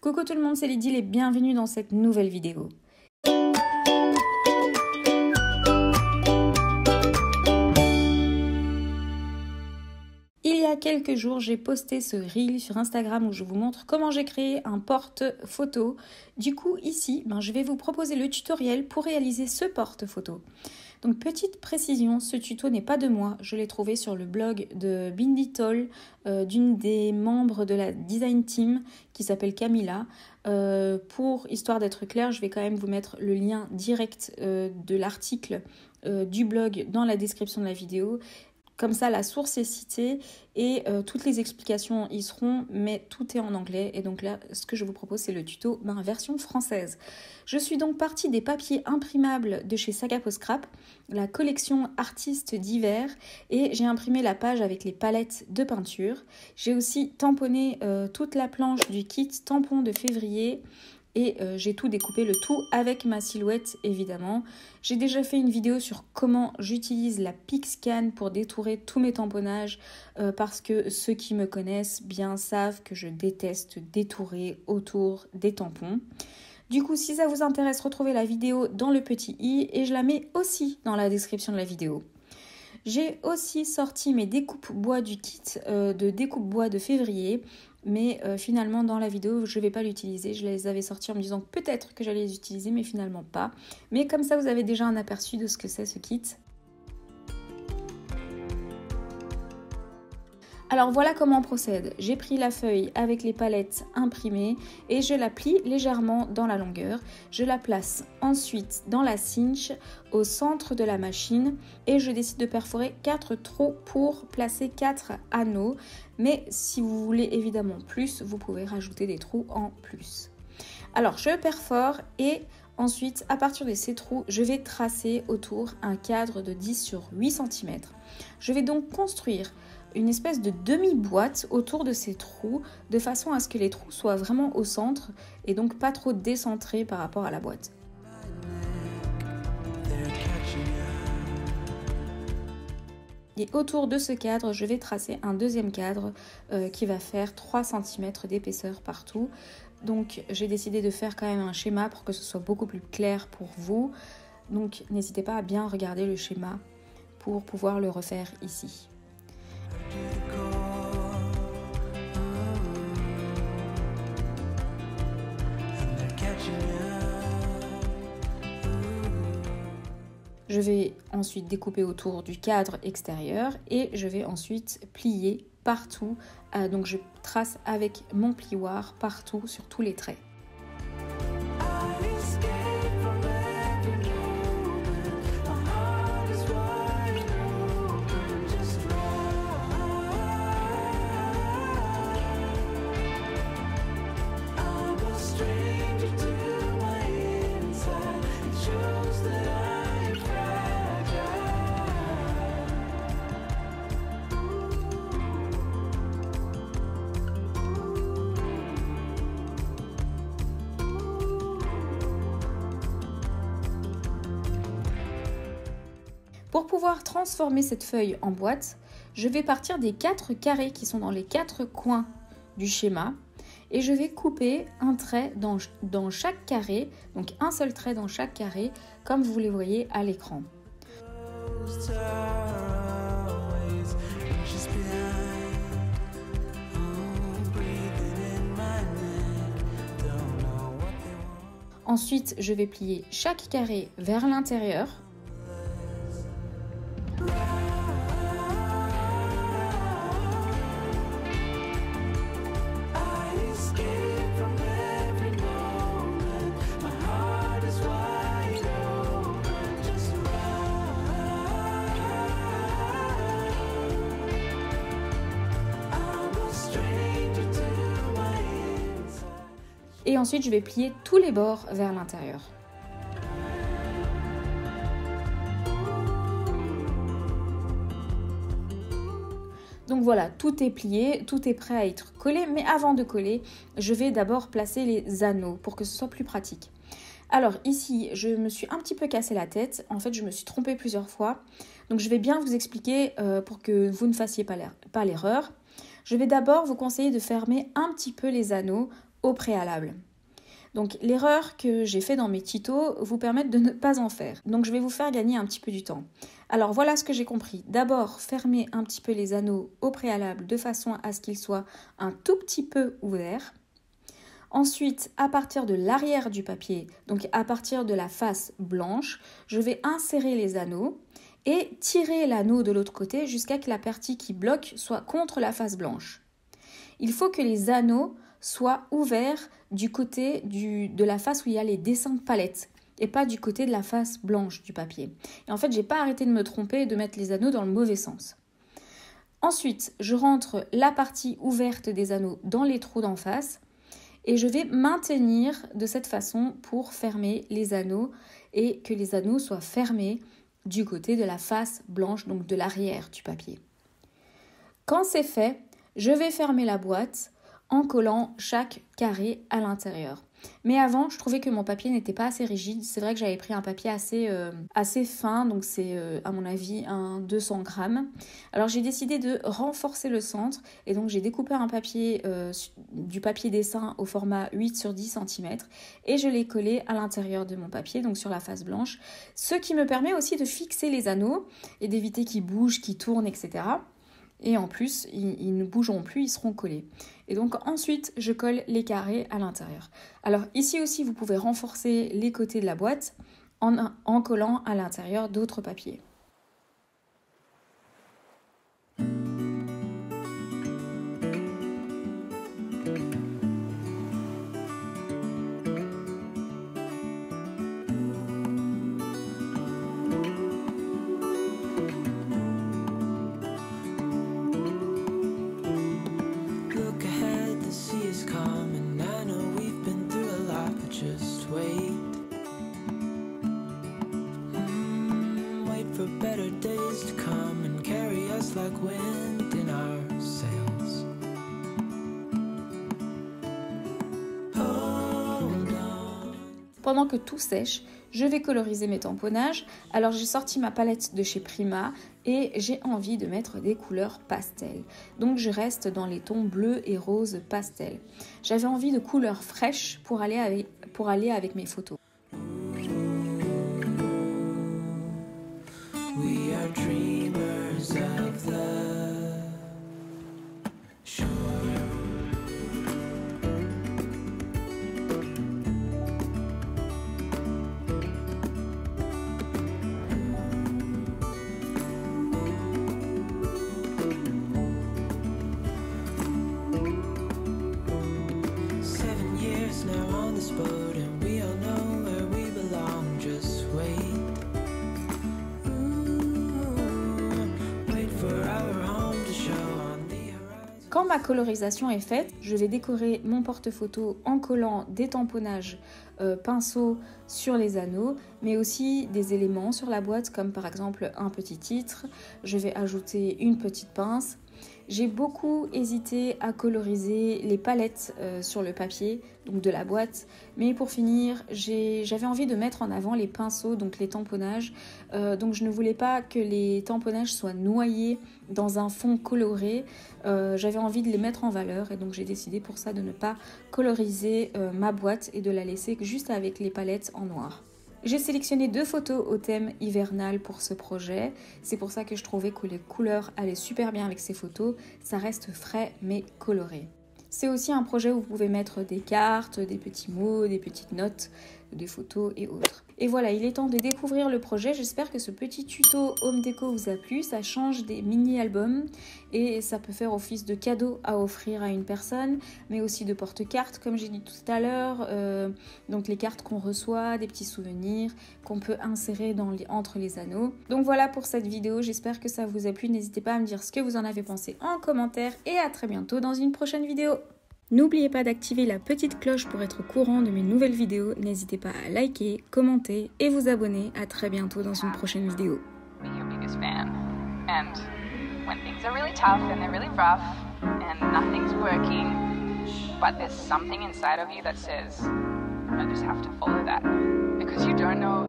Coucou tout le monde, c'est Lydie et bienvenue dans cette nouvelle vidéo. Il y a quelques jours, j'ai posté ce reel sur Instagram où je vous montre comment j'ai créé un porte-photo. Du coup, ici, je vais vous proposer le tutoriel pour réaliser ce porte-photo. Donc, petite précision, ce tuto n'est pas de moi. Je l'ai trouvé sur le blog de Bindi Toll, d'une des membres de la design team qui s'appelle Camilla. Pour histoire d'être clair, je vais quand même vous mettre le lien direct de l'article du blog dans la description de la vidéo. Comme ça, la source est citée et toutes les explications y seront, mais tout est en anglais. Et donc là, ce que je vous propose, c'est le tuto version française. Je suis donc partie des papiers imprimables de chez Saga Post Scrap, la collection artistes d'hiver, et j'ai imprimé la page avec les palettes de peinture. J'ai aussi tamponné toute la planche du kit tampon de février. Et j'ai tout découpé, le tout avec ma silhouette évidemment. J'ai déjà fait une vidéo sur comment j'utilise la Pixscan pour détourer tous mes tamponnages parce que ceux qui me connaissent bien savent que je déteste détourer autour des tampons. Du coup, si ça vous intéresse, retrouvez la vidéo dans le petit i et je la mets aussi dans la description de la vidéo. J'ai aussi sorti mes découpes bois du kit de découpe bois de février. Mais finalement, dans la vidéo, je ne vais pas l'utiliser. Je les avais sortis en me disant peut-être que j'allais les utiliser, mais finalement pas. Mais comme ça, vous avez déjà un aperçu de ce que c'est ce kit. Alors voilà comment on procède. J'ai pris la feuille avec les palettes imprimées et je la plie légèrement dans la longueur. Je la place ensuite dans la cinch au centre de la machine et je décide de perforer 4 trous pour placer 4 anneaux. Mais si vous voulez évidemment plus, vous pouvez rajouter des trous en plus. Alors je perfore et ensuite à partir de ces trous, je vais tracer autour un cadre de 10 sur 8 cm. Je vais donc construire une espèce de demi-boîte autour de ces trous de façon à ce que les trous soient vraiment au centre et donc pas trop décentrés par rapport à la boîte. Et autour de ce cadre, je vais tracer un deuxième cadre qui va faire 3 cm d'épaisseur partout. Donc j'ai décidé de faire quand même un schéma pour que ce soit beaucoup plus clair pour vous. Donc n'hésitez pas à bien regarder le schéma pour pouvoir le refaire ici. Je vais ensuite découper autour du cadre extérieur et je vais ensuite plier partout. Donc je trace avec mon plioir partout sur tous les traits. Pour pouvoir transformer cette feuille en boîte, je vais partir des 4 carrés qui sont dans les 4 coins du schéma et je vais couper un trait dans chaque carré, donc un seul trait dans chaque carré, comme vous les voyez à l'écran. Ensuite, je vais plier chaque carré vers l'intérieur. Et ensuite, je vais plier tous les bords vers l'intérieur. Donc voilà, tout est plié, tout est prêt à être collé. Mais avant de coller, je vais d'abord placer les anneaux pour que ce soit plus pratique. Alors ici, je me suis un petit peu cassé la tête. En fait, je me suis trompée plusieurs fois. Donc je vais bien vous expliquer pour que vous ne fassiez pas l'erreur. Je vais d'abord vous conseiller de fermer un petit peu les anneaux au préalable. Donc l'erreur que j'ai fait dans mes tutos vous permet de ne pas en faire. Donc je vais vous faire gagner un petit peu du temps. Alors voilà ce que j'ai compris. D'abord, fermez un petit peu les anneaux au préalable de façon à ce qu'ils soient un tout petit peu ouverts. Ensuite, à partir de l'arrière du papier, donc à partir de la face blanche, je vais insérer les anneaux et tirer l'anneau de l'autre côté jusqu'à ce que la partie qui bloque soit contre la face blanche. Il faut que les anneaux soient ouverts du côté de la face où il y a les dessins de palette et pas du côté de la face blanche du papier. Et en fait, j'ai pas arrêté de me tromper et de mettre les anneaux dans le mauvais sens. Ensuite, je rentre la partie ouverte des anneaux dans les trous d'en face et je vais maintenir de cette façon pour fermer les anneaux et que les anneaux soient fermés du côté de la face blanche, donc de l'arrière du papier. Quand c'est fait, je vais fermer la boîte en collant chaque carré à l'intérieur. Mais avant, je trouvais que mon papier n'était pas assez rigide. C'est vrai que j'avais pris un papier assez fin, donc c'est à mon avis un 200 grammes. Alors j'ai décidé de renforcer le centre et donc j'ai découpé un papier, du papier dessin au format 8 sur 10 cm et je l'ai collé à l'intérieur de mon papier, donc sur la face blanche. Ce qui me permet aussi de fixer les anneaux et d'éviter qu'ils bougent, qu'ils tournent, etc. Et en plus, ils ne bougeront plus, ils seront collés. Et donc ensuite, je colle les carrés à l'intérieur. Alors ici aussi, vous pouvez renforcer les côtés de la boîte en collant à l'intérieur d'autres papiers. For better days to come and carry us like wind in our sails. Hold on. Pendant que tout sèche, je vais coloriser mes tamponnages. Alors j'ai sorti ma palette de chez Prima et j'ai envie de mettre des couleurs pastel. Donc je reste dans les tons bleus et roses pastel. J'avais envie de couleurs fraîches pour aller avec mes photos. We are dreamers of the shore. Quand ma colorisation est faite, je vais décorer mon porte-photo en collant des tamponnages pinceau sur les anneaux, mais aussi des éléments sur la boîte, comme par exemple un petit titre. Je vais ajouter une petite pince. J'ai beaucoup hésité à coloriser les palettes sur le papier, donc de la boîte. Mais pour finir, j'avais envie de mettre en avant les pinceaux, donc les tamponnages. Donc je ne voulais pas que les tamponnages soient noyés dans un fond coloré. J'avais envie de les mettre en valeur et donc j'ai décidé pour ça de ne pas coloriser ma boîte et de la laisser juste avec les palettes en noir. J'ai sélectionné 2 photos au thème hivernal pour ce projet. C'est pour ça que je trouvais que les couleurs allaient super bien avec ces photos. Ça reste frais mais coloré. C'est aussi un projet où vous pouvez mettre des cartes, des petits mots, des petites notes, des photos et autres. Et voilà, il est temps de découvrir le projet. J'espère que ce petit tuto home déco vous a plu. Ça change des mini-albums et ça peut faire office de cadeau à offrir à une personne, mais aussi de porte-cartes, comme j'ai dit tout à l'heure. Donc les cartes qu'on reçoit, des petits souvenirs qu'on peut insérer entre les anneaux. Donc voilà pour cette vidéo. J'espère que ça vous a plu. N'hésitez pas à me dire ce que vous en avez pensé en commentaire et à très bientôt dans une prochaine vidéo. N'oubliez pas d'activer la petite cloche pour être au courant de mes nouvelles vidéos. N'hésitez pas à liker, commenter et vous abonner. À très bientôt dans une prochaine vidéo. When things are really tough and they're really rough and nothing's working, but there's something inside of you that says, I just have to follow that, because you don't know